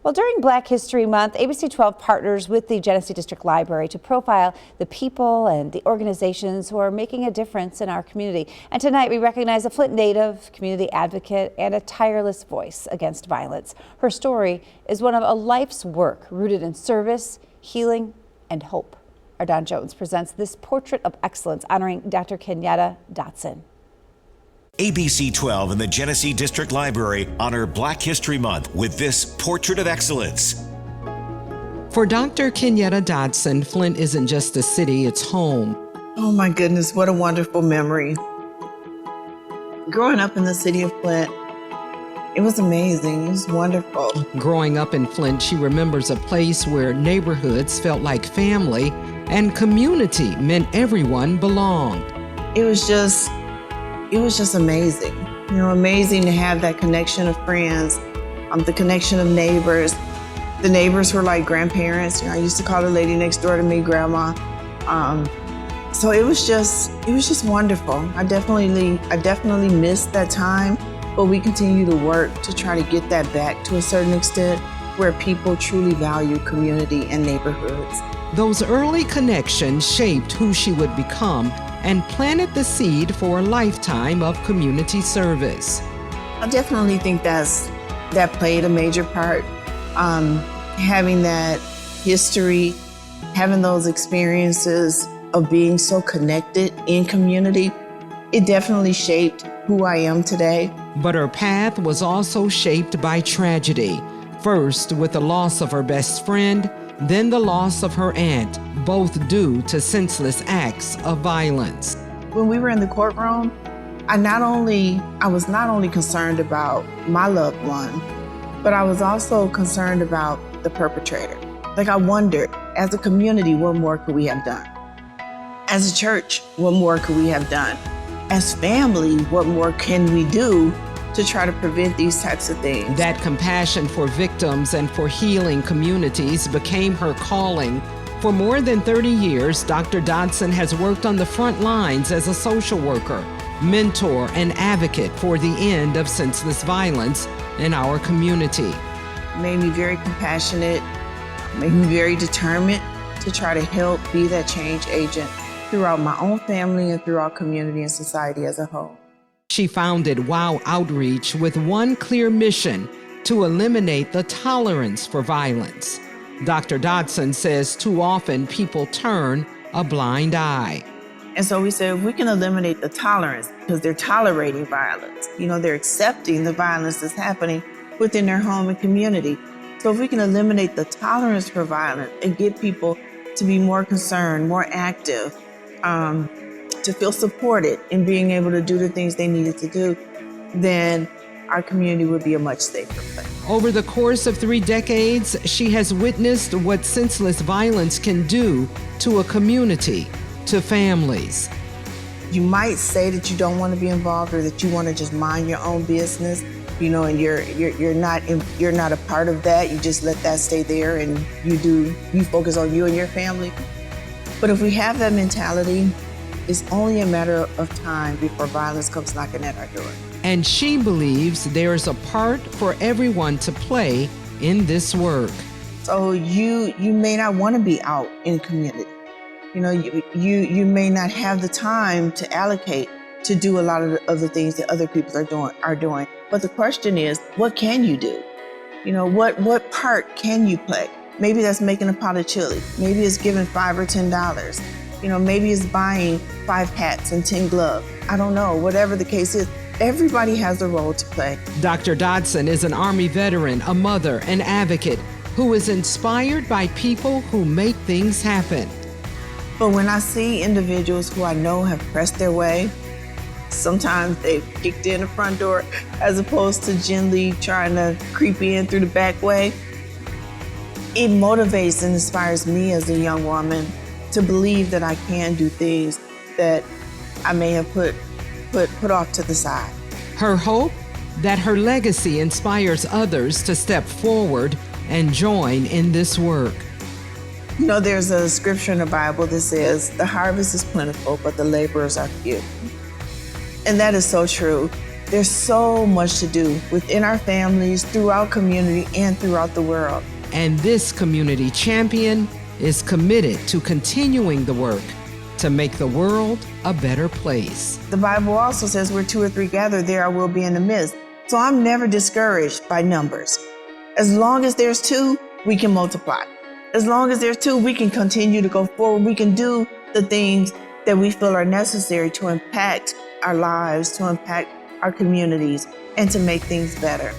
Well, during Black History Month, ABC 12 partners with the Genesee District Library to profile the people and the organizations who are making a difference in our community. And tonight we recognize a Flint native, community advocate, and a tireless voice against violence. Her story is one of a life's work rooted in service, healing, and hope. Our Don Jones presents this portrait of excellence honoring Dr. Kenyetta Dotson. ABC 12 and the Genesee District Library honor Black History Month with this portrait of excellence. For Dr. Kenyetta Dotson, Flint isn't just a city, it's home. Oh my goodness, what a wonderful memory. Growing up in the city of Flint, it was amazing, it was wonderful. Growing up in Flint, she remembers a place where neighborhoods felt like family and community meant everyone belonged. It was just amazing. Amazing to have that connection of friends, the connection of neighbors. The neighbors were like grandparents. I used to call the lady next door to me grandma. So it was just wonderful. I definitely missed that time, but we continue to work to try to get that back to a certain extent where people truly value community and neighborhoods. Those early connections shaped who she would become and planted the seed for a lifetime of community service. I definitely think that played a major part. Having that history, having those experiences of being so connected in community, it definitely shaped who I am today. But her path was also shaped by tragedy. First, with the loss of her best friend, then the loss of her aunt, both due to senseless acts of violence. When we were in the courtroom, I was not only concerned about my loved one, but I was also concerned about the perpetrator. I wondered, as a community, what more could we have done? As a church, what more could we have done? As family, what more can we do to try to prevent these types of things? That compassion for victims and for healing communities became her calling. For more than 30 years, Dr. Dotson has worked on the front lines as a social worker, mentor, and advocate for the end of senseless violence in our community. It made me very compassionate, made me very determined to try to help be that change agent throughout my own family and throughout community and society as a whole. She founded WOW Outreach with one clear mission: to eliminate the tolerance for violence. Dr. Dotson says too often people turn a blind eye. And so we said, if we can eliminate the tolerance, because they're tolerating violence, they're accepting the violence that's happening within their home and community. So if we can eliminate the tolerance for violence and get people to be more concerned, more active, to feel supported in being able to do the things they needed to do, then our community would be a much safer place. Over the course of 3 decades, she has witnessed what senseless violence can do to a community, to families. You might say that you don't want to be involved or that you want to just mind your own business, and you're not a part of that. You just let that stay there and you focus on you and your family. But if we have that mentality, it's only a matter of time before violence comes knocking at our door. And she believes there's a part for everyone to play in this work. So you may not want to be out in community. You may not have the time to allocate to do a lot of the things that other people are doing. But the question is, what can you do? What part can you play? Maybe that's making a pot of chili. Maybe it's giving $5 or $10. Maybe it's buying 5 hats and 10 gloves. I don't know, whatever the case is, everybody has a role to play. Dr. Dotson is an Army veteran, a mother, an advocate who is inspired by people who make things happen. But when I see individuals who I know have pressed their way, sometimes they've kicked in the front door as opposed to gently trying to creep in through the back way, it motivates and inspires me as a young woman to believe that I can do things that I may have put off to the side. Her hope? That her legacy inspires others to step forward and join in this work. There's a scripture in the Bible that says, the harvest is plentiful, but the laborers are few. And that is so true. There's so much to do within our families, throughout community, and throughout the world. And this community champion is committed to continuing the work to make the world a better place. The Bible also says where 2 or 3 gather, there I will be in the midst. So I'm never discouraged by numbers. As long as there's 2, we can multiply. As long as there's 2, we can continue to go forward. We can do the things that we feel are necessary to impact our lives, to impact our communities, and to make things better.